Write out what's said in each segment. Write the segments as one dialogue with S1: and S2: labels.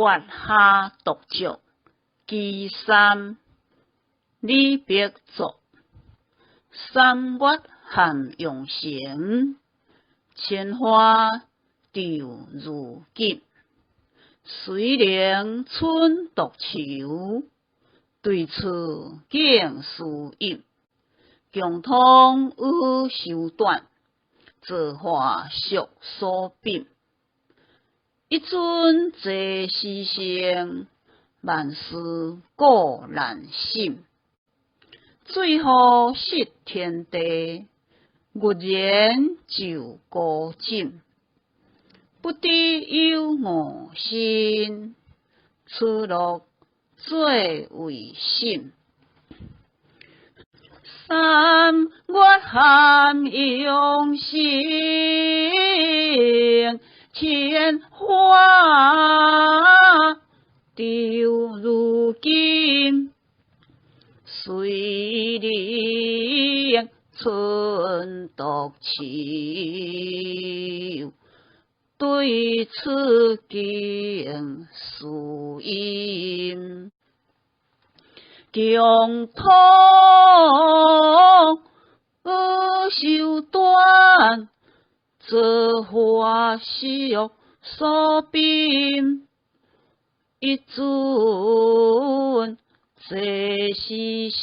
S1: 月下独酌，其三李白作。3月含用成，千花凋如锦。谁能春独秋？对此景思饮。共通有修短，造化俗所并。一尊坐时生，万事古难省。最好识天地，月然就孤枕。不知有无心，此乐最为心。3月含用成，千花凋如锦。谁能春独秋？对此景思饮。共通修短，造化俗所并。一尊坐时生，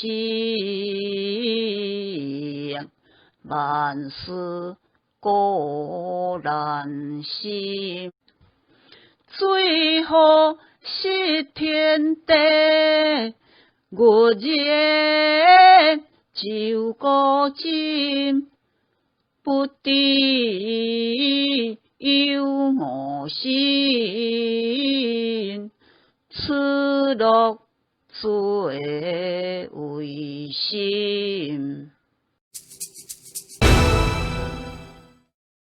S1: 万事古难省。最好识天地，月然就孤枕。不知有无心，此乐最为心。